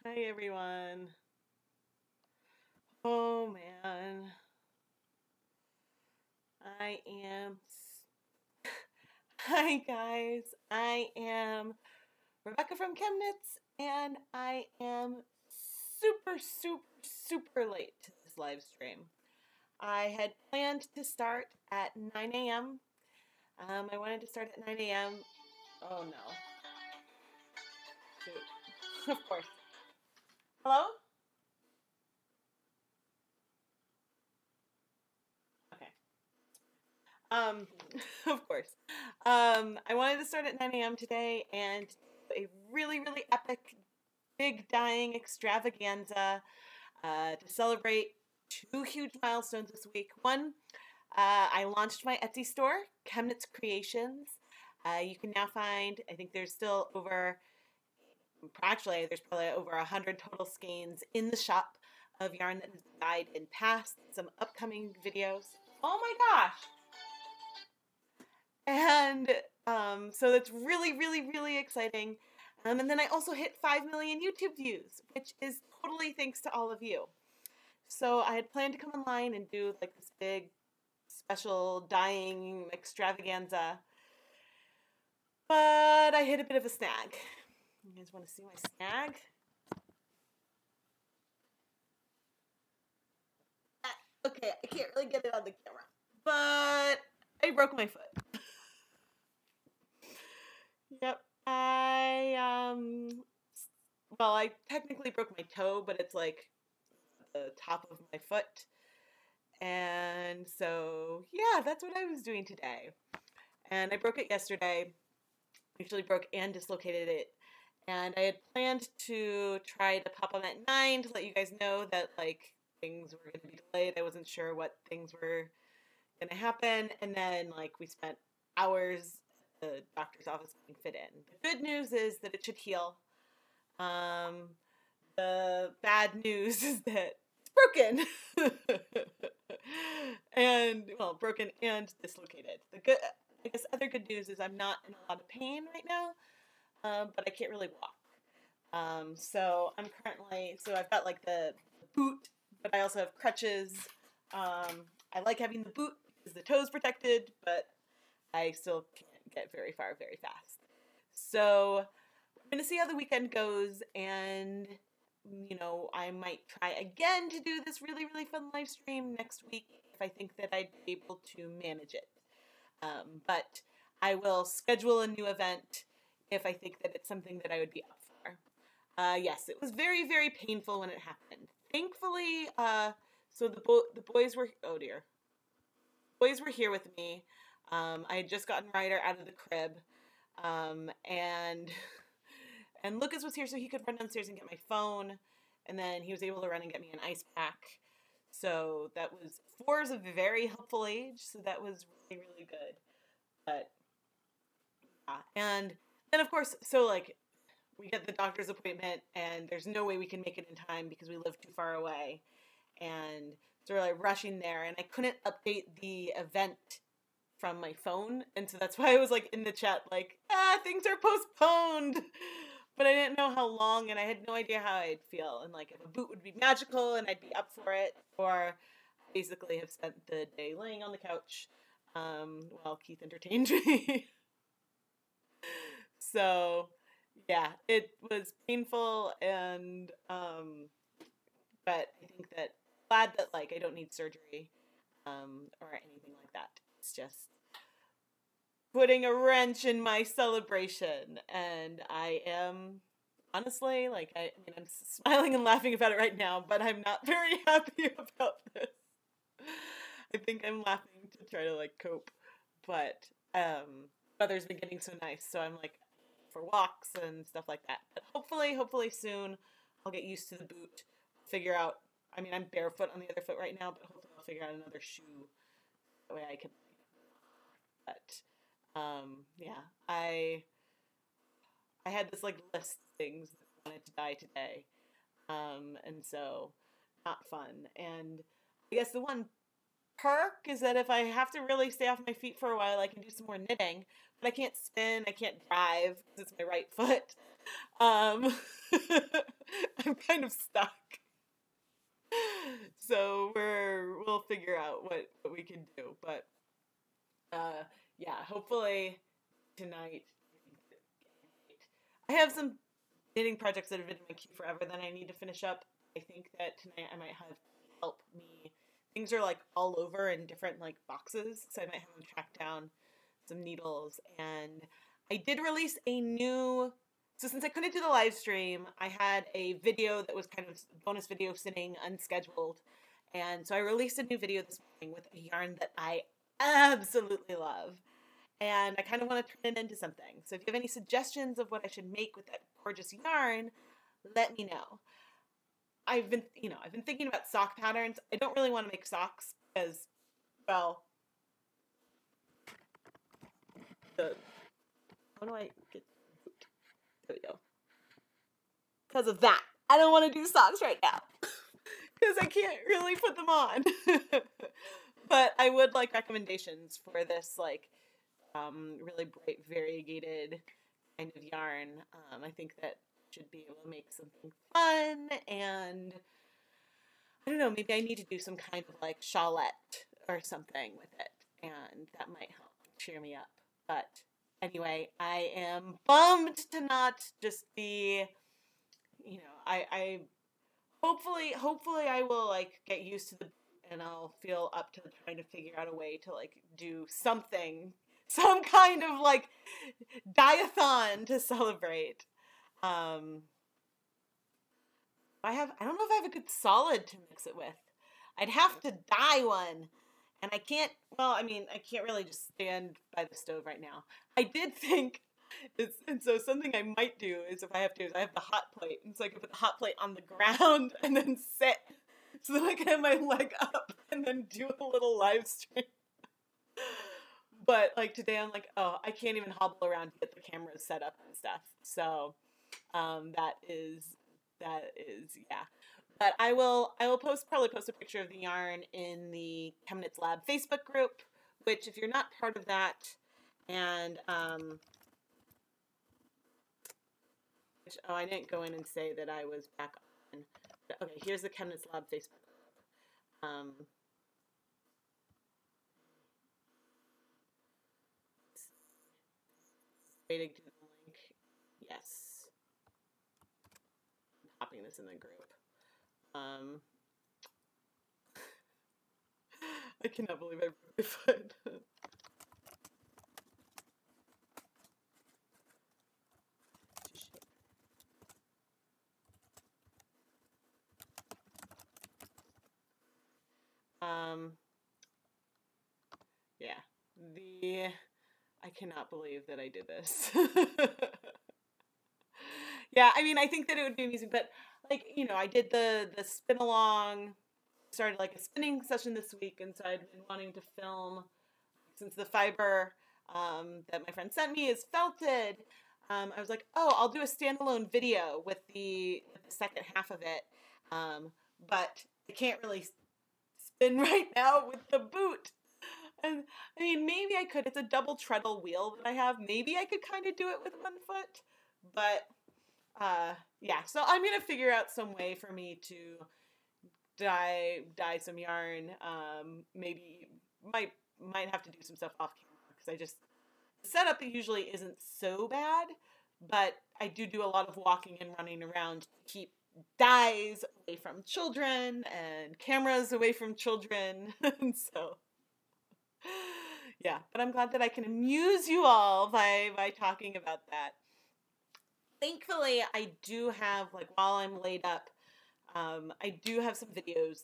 Hi everyone. Oh man. I am. Hi guys. I am Rebecca from Chemnitz and I am super late to this live stream. I had planned to start at 9 a.m. I wanted to start at 9 a.m. Oh no. Shoot. Of course. Hello? Okay. Um, of course. I wanted to start at 9 a.m. today and do a really epic, big dying extravaganza to celebrate two huge milestones this week. One, I launched my Etsy store, Chemnitz Creations. You can now find, I think there's still over, actually, there's probably over 100 total skeins in the shop of yarn that has dyed in past, some upcoming videos. Oh my gosh! And so that's really exciting. And then I also hit 5 million YouTube views, which is totally thanks to all of you. So I had planned to come online and do like this big special dyeing extravaganza, but I hit a bit of a snag. You guys want to see my snag? Okay, I can't really get it on the camera, but I broke my foot. Yep. Well, I technically broke my toe, but it's like the top of my foot. And so, yeah, that's what I was doing today. And I broke it yesterday. Actually broke and dislocated it. And I had planned to try to pop them at 9 to let you guys know that, like, things were going to be delayed. I wasn't sure what things were going to happen. And then, like, we spent hours at the doctor's office getting fit in. The good news is that it should heal. The bad news is that it's broken. And, well, broken and dislocated. The good, I guess, other good news is I'm not in a lot of pain right now, but I can't really walk. So I'm currently, so I've got like the boot, but I also have crutches. I like having the boot because the toe's protected, but I still can't get very far very fast. So I'm going to see how the weekend goes, and you know, I might try again to do this really fun live stream next week if I think that I'd be able to manage it. But I will schedule a new event if I think that it's something that I would be up for. Yes, it was very painful when it happened. Thankfully, so the boys were, oh dear, boys were here with me. I had just gotten Ryder out of the crib, and Lucas was here so he could run downstairs and get my phone, and then he was able to run and get me an ice pack. So that was, 4 is a very helpful age, so that was really good. But yeah, and then of course, so like we get the doctor's appointment, and there's no way we can make it in time because we live too far away, and so we're like rushing there, and I couldn't update the event from my phone, and so that's why I was like in the chat like, things are postponed. But I didn't know how long, and I had no idea how I'd feel, and like if a boot would be magical and I'd be up for it, or basically have spent the day laying on the couch while Keith entertained me. So yeah, it was painful, and but I think that glad that like I don't need surgery or anything like that. It's just putting a wrench in my celebration, and I am honestly, like, I mean, I'm smiling and laughing about it right now, but I'm not very happy about this. I think I'm laughing to try to like cope, but weather's been getting so nice, so I'm like for walks and stuff like that. But hopefully soon I'll get used to the boot, figure out, I mean, I'm barefoot on the other foot right now, but hopefully I'll figure out another shoe that way I can, but yeah, I had this like list of things that I wanted to dye today, and so not fun. And I guess the one perk is that if I have to really stay off my feet for a while, I can do some more knitting. But I can't spin, I can't drive because it's my right foot. I'm kind of stuck. So we'll figure out what we can do. But yeah, hopefully tonight. I have some knitting projects that have been in my queue forever that I need to finish up. I think that tonight I might have help me. Things are like all over in different like boxes, so I might have them track down some needles. And I did release a new, so since I couldn't do the live stream, I had a video that was kind of bonus video sitting unscheduled. And so I released a new video this morning with a yarn that I absolutely love. And I kind of want to turn it into something. So if you have any suggestions of what I should make with that gorgeous yarn, let me know. I've been thinking about sock patterns. I don't really want to make socks because, well, how do I get, there we go. Because of that, I don't want to do socks right now because I can't really put them on. But I would like recommendations for this, like, really bright, variegated kind of yarn. I think that should be able to make something fun, and I don't know, maybe I need to do some kind of like shawlette or something with it, and that might help cheer me up. But anyway, I am bummed to not just be, you know, I hopefully I will like get used to and I'll feel up to trying to figure out a way to like do something, some kind of like diathon to celebrate. I don't know if I have a good solid to mix it with. I'd have to dye one, and I can't, well, I mean, I can't really just stand by the stove right now. I did think, and so something I might do is if I have to, is I have the hot plate, and so I can put the hot plate on the ground and then sit, so that I can have my leg up and then do a little live stream. But like today I'm like, oh, I can't even hobble around to get the cameras set up and stuff. So that is yeah. But I will probably post a picture of the yarn in the Chemnitz Lab Facebook group, which if you're not part of that, and which, oh, I didn't go in and say that I was back on. Okay, here's the Chemnitz Lab Facebook group. Waiting to the link. Yes. I'm popping this in the group. I cannot believe I broke my foot. Yeah, I cannot believe that I did this. Yeah, I mean, I think that it would be amusing, but like, you know, I did the spin along, started like a spinning session this week, and so I'd been wanting to film, since the fiber that my friend sent me is felted. I was like, oh, I'll do a standalone video with the second half of it, but I can't really spin right now with the boot. And I mean, maybe I could. It's a double treadle wheel that I have. Maybe I could kind of do it with one foot, but yeah. So I'm gonna figure out some way for me to dye some yarn. Maybe might have to do some stuff off camera because the setup usually isn't so bad, but I do a lot of walking and running around to keep dyes away from children and cameras away from children, and so. Yeah, but I'm glad that I can amuse you all by talking about that. Thankfully, I do have, like, while I'm laid up, I do have some videos.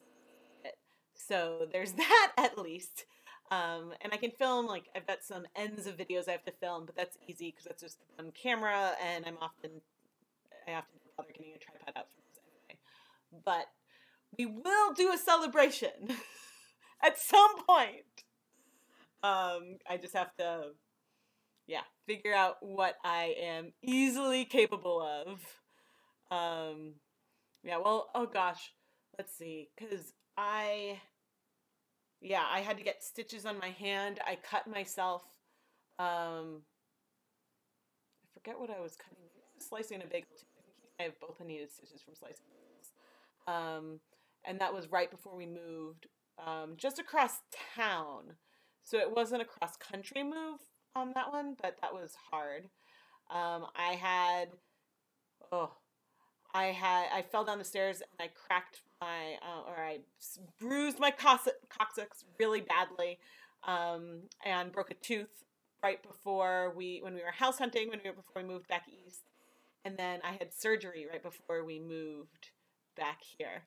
So there's that at least. And I can film, like, I've got some ends of videos I have to film, but that's easy because that's just on camera, and I often bother getting a tripod out for this anyway. But we will do a celebration at some point. I just have to, yeah, figure out what I am easily capable of. Yeah, well, oh gosh, let's see, because I yeah, I had to get stitches on my hand. I cut myself. I forget what I was cutting. I was slicing a bagel too. I think I have both needed stitches from slicing bagels. And that was right before we moved, just across town. So it wasn't a cross country move on that one, but that was hard. I had, oh, I fell down the stairs and I cracked my, or I bruised my coccyx really badly, and broke a tooth right before when we were house hunting, before we moved back east. And then I had surgery right before we moved back here.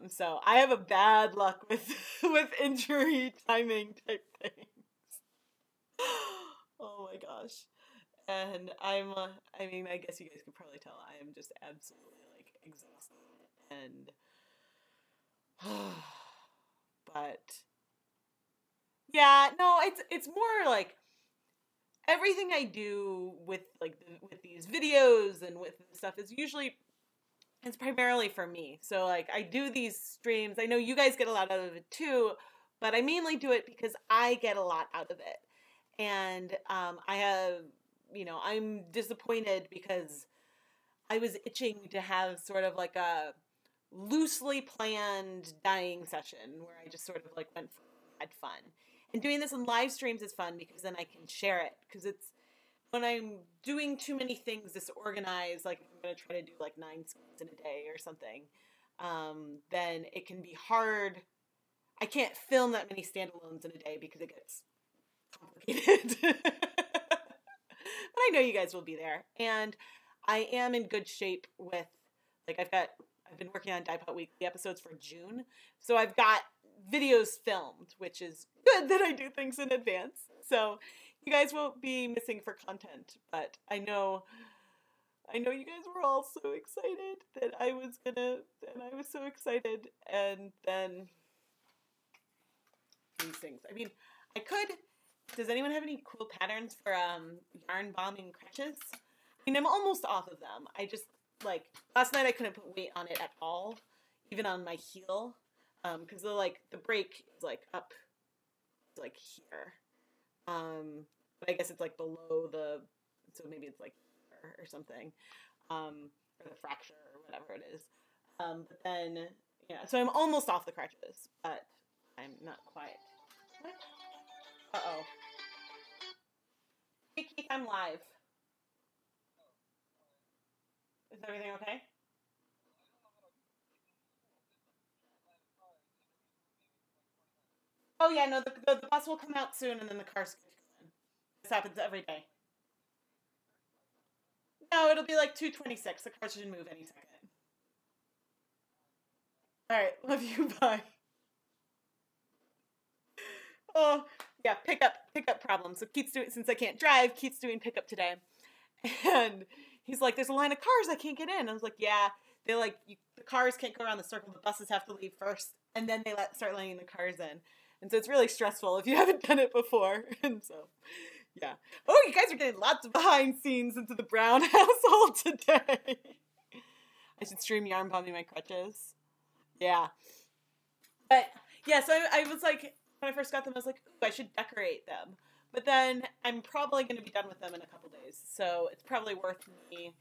So I have a bad luck with with injury timing type things. Oh my gosh. And I mean, I guess you guys could probably tell I am just absolutely like exhausted. And, but yeah, no, it's more like everything I do with like with these videos and with stuff is usually it's primarily for me. So like I do these streams. I know you guys get a lot out of it too, but I mainly do it because I get a lot out of it. And I have, I'm disappointed because I was itching to have sort of like a loosely planned dying session where I just sort of like went for had fun. And doing this in live streams is fun because then I can share it. Because it's when I'm doing too many things disorganized, like if I'm going to try to do like 9 scenes in a day or something, then it can be hard. I can't film that many standalones in a day because it gets complicated. But I know you guys will be there. And I am in good shape with, like, I've been working on Dipot Weekly episodes for June. So I've got videos filmed, which is good that I do things in advance. So you guys won't be missing for content, but I know you guys were all so excited that I was so excited, and then these things. I mean, does anyone have any cool patterns for yarn bombing crutches? I mean, I'm almost off of them. I just, like, last night I couldn't put weight on it at all, even on my heel, because the break is like up, like here. But I guess it's like below so maybe it's like here or something, or the fracture or whatever it is. But then, yeah, so I'm almost off the crutches, but I'm not quite. What? Uh-oh. Hey, Keith, I'm live. Is everything okay? Oh, yeah, no, the bus will come out soon, and then the car's going to come in. This happens every day. No, it'll be like 2:26. The car should move any second. All right, love you, bye. Oh, yeah, pickup problem. So Keith's doing, since I can't drive, Keith's doing pickup today. And he's like, there's a line of cars, I can't get in. I was like, yeah, the cars can't go around the circle, the buses have to leave first, and then they start letting the cars in. And so it's really stressful if you haven't done it before. And so, yeah. Oh, you guys are getting lots of behind scenes into the Brown household today. I should stream yarn bombing my crutches. Yeah. But, yeah, so I was like, when I first got them, I was like, ooh, I should decorate them. But then I'm probably going to be done with them in a couple days. So it's probably worth me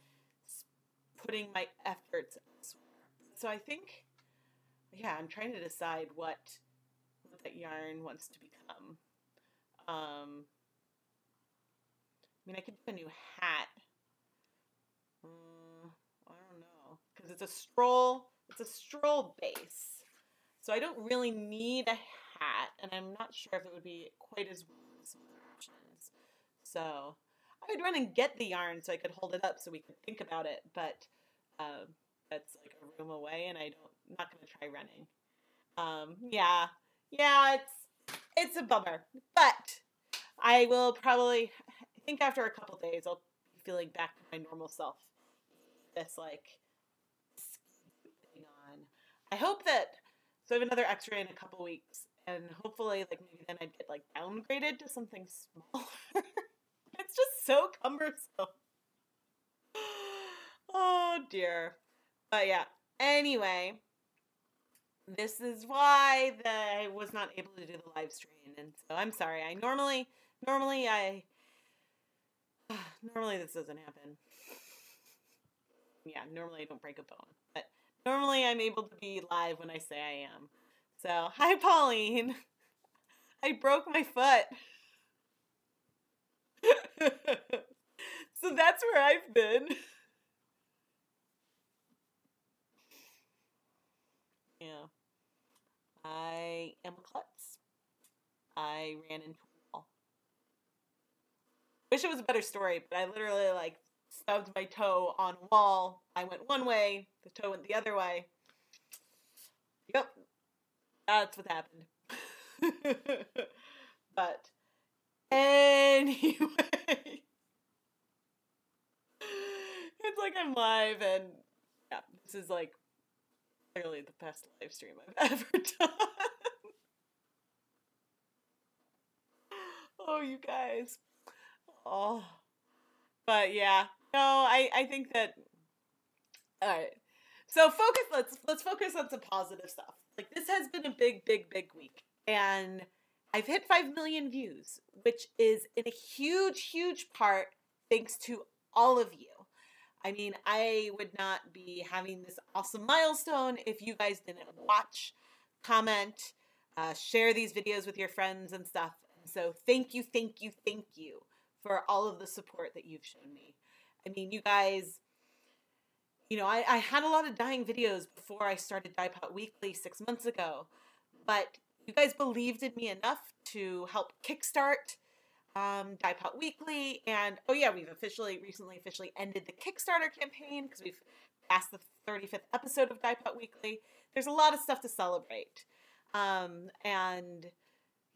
putting my efforts elsewhere. So I think, yeah, I'm trying to decide what that yarn wants to become. I mean, I could do a new hat. I don't know. Because it's a stroll base. So I don't really need a hat, and I'm not sure if it would be quite as well as some other options. So I would run and get the yarn so I could hold it up so we could think about it, but that's like a room away, and I'm not going to try running. Yeah, it's a bummer, but I will probably, I think after a couple days, I'll be feeling back to my normal self. This like thing on. I hope that. So I have another X-ray in a couple weeks, and hopefully, like, maybe then I'd get, like, downgraded to something smaller. It's just so cumbersome. Oh, dear. But, yeah. Anyway, this is why I was not able to do the live stream. And so I'm sorry. Normally this doesn't happen. Yeah, normally I don't break a bone. But normally I'm able to be live when I say I am. So, hi Pauline. I broke my foot. So that's where I've been. Yeah. I am a klutz. I ran into a wall. Wish it was a better story, but I literally like stubbed my toe on a wall. I went one way, the toe went the other way. Yep. That's what happened. But anyway, it's like I'm live, and yeah, this is like clearly the best live stream I've ever done. Oh, you guys. Oh, but yeah, no, I think that. All right, so let's focus on some positive stuff. Like this has been a big week, and I've hit 5 million views, which is in a huge part thanks to all of you. I mean, I would not be having this awesome milestone if you guys didn't watch, comment, share these videos with your friends and stuff. And so thank you for all of the support that you've shown me. I mean, you guys, you know, I had a lot of dying videos before I started Dipot Weekly 6 months ago, but you guys believed in me enough to help kickstart Dipot Weekly, and oh yeah, we've recently officially ended the Kickstarter campaign because we've passed the 35th episode of Dipot Weekly. There's a lot of stuff to celebrate, and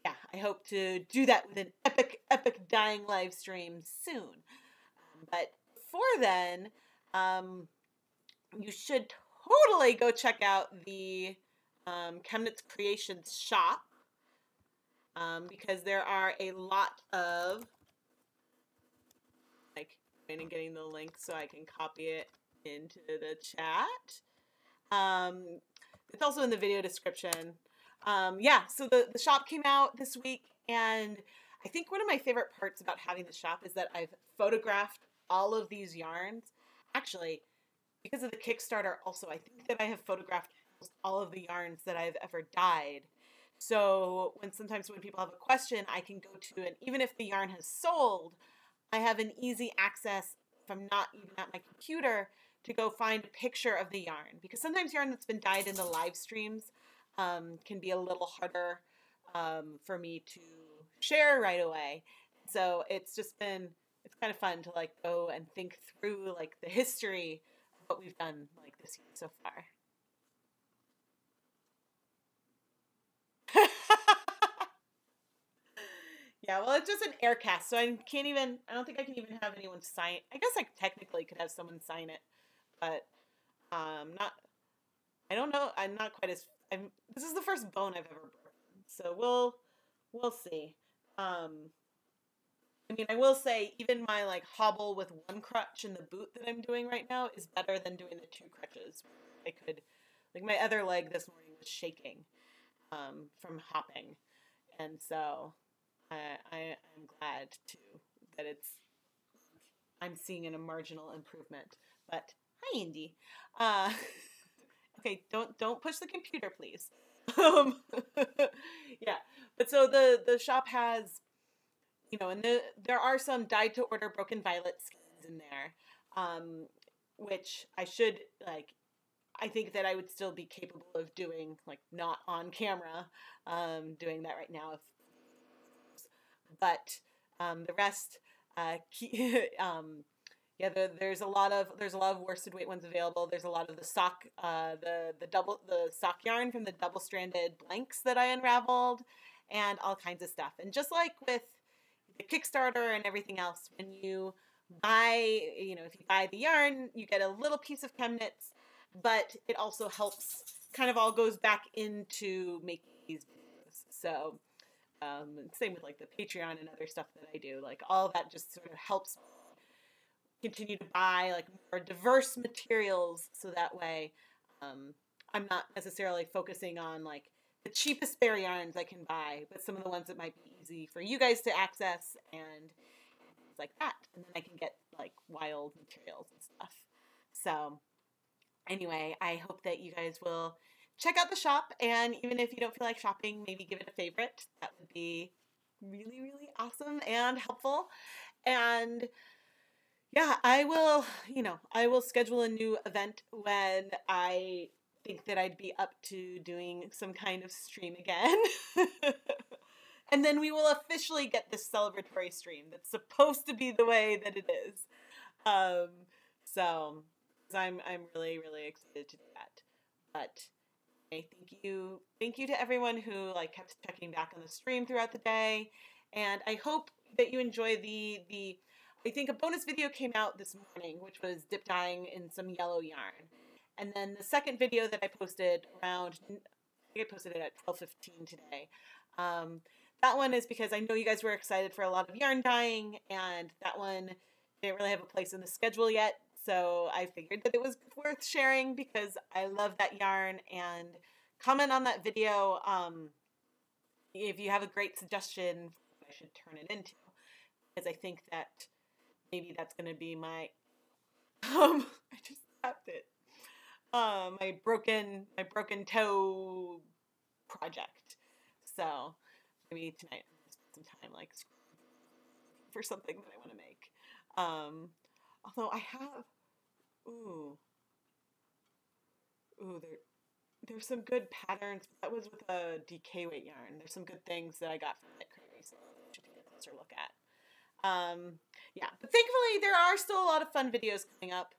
yeah, I hope to do that with an epic dying live stream soon. But before then, you should totally go check out the Chemnitz Creations shop. Because there are a lot of, like, and getting the link so I can copy it into the chat. It's also in the video description. Yeah, so the shop came out this week, and I think one of my favorite parts about having the shop is that I've photographed all of these yarns. Actually, because of the Kickstarter also, I think that I have photographed all of the yarns that I've ever dyed. So sometimes when people have a question, I can go to, and even if the yarn has sold, I have an easy access from not even at my computer to go find a picture of the yarn. Because sometimes yarn that's been dyed in the live streams can be a little harder for me to share right away. So it's kind of fun to like go and think through like the history of what we've done like this year so far. Yeah, well, it's just an air cast, so I don't think I can even have anyone sign. I guess I technically could have someone sign it, but I don't know. I'm not quite this is the first bone I've ever broken, so we'll see. I mean, I will say even my like hobble with one crutch in the boot that I'm doing right now is better than doing the 2 crutches. I could, like, my other leg this morning was shaking from hopping, and so I'm glad that I'm seeing a marginal improvement. But hi, Indy. Okay, don't push the computer, please. Yeah, but so the shop has, you know, and there are some dyed to order Broken Violet skins in there, which I should like. I think that I would still be capable of doing, like, not on camera, doing that right now. But the rest, yeah, there's a lot of worsted weight ones available. There's a lot of the sock, the sock yarn from the double-stranded blanks that I unraveled, and all kinds of stuff. And just like with the Kickstarter and everything else, when you buy, you know, if you buy the yarn, you get a little piece of Chemnitz, but it also helps, kind of all goes back into making these videos. So same with like the Patreon and other stuff that I do, like all that just sort of helps continue to buy like more diverse materials, so that way I'm not necessarily focusing on like the cheapest spare yarns I can buy, but some of the ones that might be easy for you guys to access and things like that. And then I can get like wild materials and stuff. So anyway, I hope that you guys will check out the shop, and even if you don't feel like shopping, maybe give it a favorite. That would be really, really awesome and helpful. And yeah, I will schedule a new event when I think that I'd be up to doing some kind of stream again. And then we will officially get this celebratory stream that's supposed to be the way that it is. Um, so I'm really, really excited to do that. But okay, thank you to everyone who like kept checking back on the stream throughout the day, and I hope that you enjoy the. I think a bonus video came out this morning, which was dip dyeing in some yellow yarn, and then the second video that I posted around. I think I posted it at 12:15 today. That one is because I know you guys were excited for a lot of yarn dyeing, and that one didn't really have a place in the schedule yet. So I figured that it was worth sharing because I love that yarn. And comment on that video if you have a great suggestion for what I should turn it into, because I think that maybe that's going to be my I just tapped it my broken toe project. So maybe tonight I'm gonna spend some time like for something that I want to make. Although I have, there's some good patterns. That was with a DK weight yarn. There's some good things that I got from Knit Crate recently that I should take a closer look at. Yeah, but thankfully there are still a lot of fun videos coming up.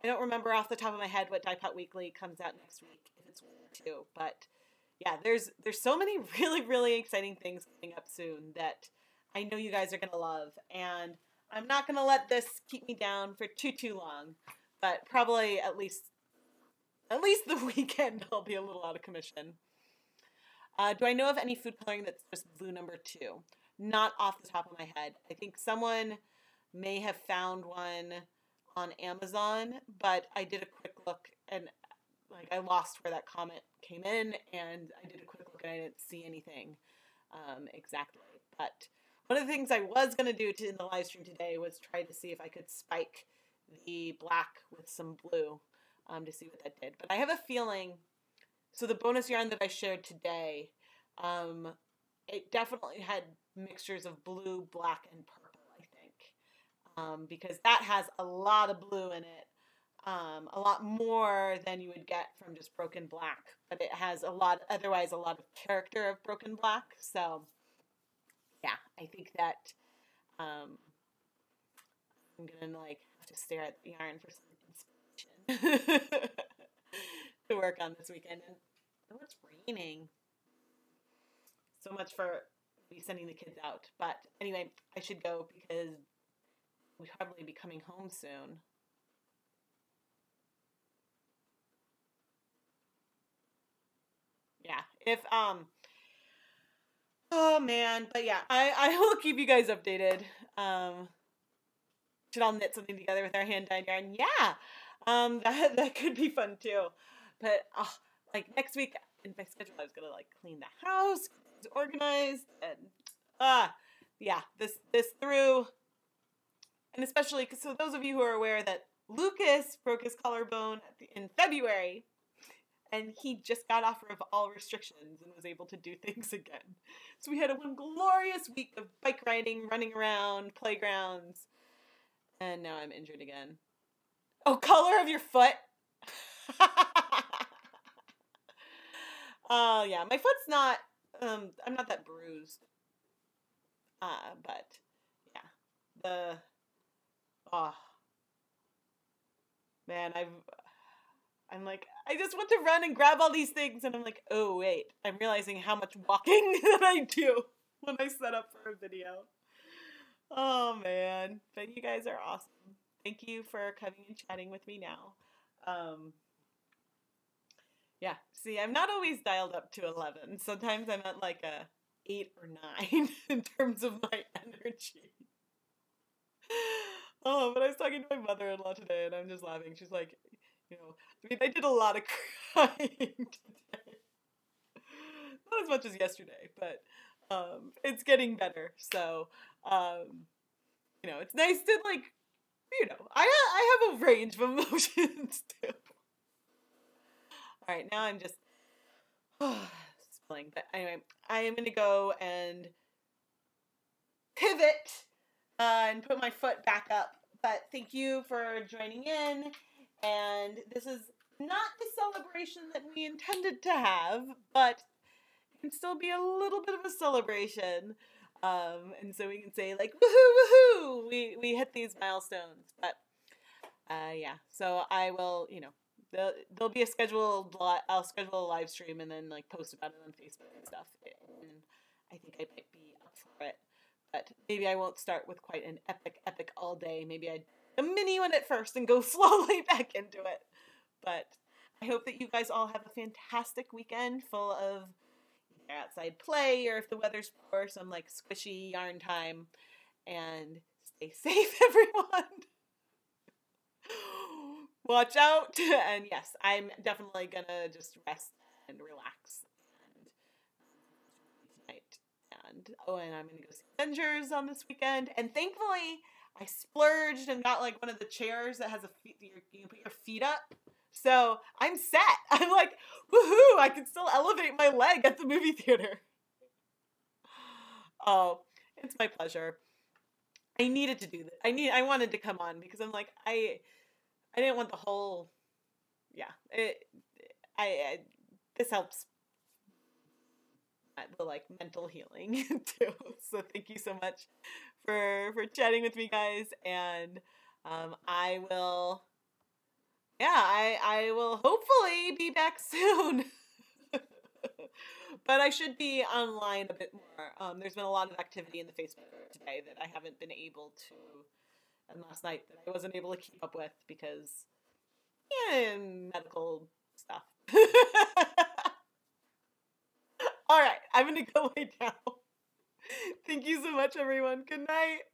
I don't remember off the top of my head what Dye Pot Weekly comes out next week, if it's one or two, but yeah, there's so many really, really exciting things coming up soon that I know you guys are going to love, and I'm not going to let this keep me down for too long, but probably at least the weekend I'll be a little out of commission. Do I know of any food coloring that's just blue number 2? Not off the top of my head. I think someone may have found one on Amazon, but I did a quick look and like I lost where that comment came in, and I did a quick look and I didn't see anything exactly. But one of the things I was going to do in the live stream today was try to see if I could spike the black with some blue to see what that did. But I have a feeling, so the bonus yarn that I shared today, it definitely had mixtures of blue, black, and purple, I think. Because that has a lot of blue in it. A lot more than you would get from just broken black, but it has otherwise a lot of character of broken black. So yeah, I think that I'm gonna like have to stare at the yarn for some inspiration to work on this weekend. And oh, it's raining. So much for me sending the kids out. But anyway, I should go because we'll probably be coming home soon. Yeah, if, oh man, but yeah, I will keep you guys updated. Should all knit something together with our hand-dyed yarn? Yeah, that could be fun too. But, like next week in my schedule, I was gonna like clean the house, get things organized, and, yeah, this through, and especially, because so those of you who are aware that Lucas broke his collarbone in February, and he just got off of all restrictions and was able to do things again. So we had one glorious week of bike riding, running around, playgrounds, and now I'm injured again. Oh, color of your foot? Yeah, my foot's not, I'm not that bruised. But, yeah, man, I'm like, I just want to run and grab all these things, and I'm like, oh wait, I'm realizing how much walking that I do when I set up for a video. Oh man, but you guys are awesome. Thank you for coming and chatting with me now. Yeah, see, I'm not always dialed up to 11. Sometimes I'm at like a 8 or 9 in terms of my energy. Oh, but I was talking to my mother-in-law today, and I'm just laughing. She's like, I mean, I did a lot of crying today. Not as much as yesterday, but it's getting better. So, it's nice to like, I have a range of emotions too. All right, now I'm just spilling. But anyway, I am going to go and pivot and put my foot back up. But thank you for joining in. And this is not the celebration that we intended to have, but it can still be a little bit of a celebration. And so we can say like, woohoo, woohoo, we hit these milestones. But yeah, so I will, there'll be I'll schedule a live stream and then like post about it on Facebook and stuff. And I think I might be up for it. But maybe I won't start with quite an epic all day. Maybe I'd a mini one at first and go slowly back into it. But I hope that you guys all have a fantastic weekend full of either outside play or if the weather's poor, some like squishy yarn time. And stay safe, everyone. Watch out. And yes, I'm definitely gonna just rest and relax tonight. And I'm gonna go see Avengers on this weekend. And thankfully, I splurged and got like one of the chairs that has you can put your feet up. So I'm set. I'm like, woohoo! I can still elevate my leg at the movie theater. Oh, it's my pleasure. I needed to do this. I wanted to come on because I'm like, I didn't want the whole, this helps the like mental healing too. So thank you so much for chatting with me, guys. And I will hopefully be back soon. But I should be online a bit more. There's been a lot of activity in the Facebook group today that I haven't been able to, and last night that I wasn't able to keep up with because, medical stuff. All right, I'm going to go lay down. Thank you so much, everyone. Good night.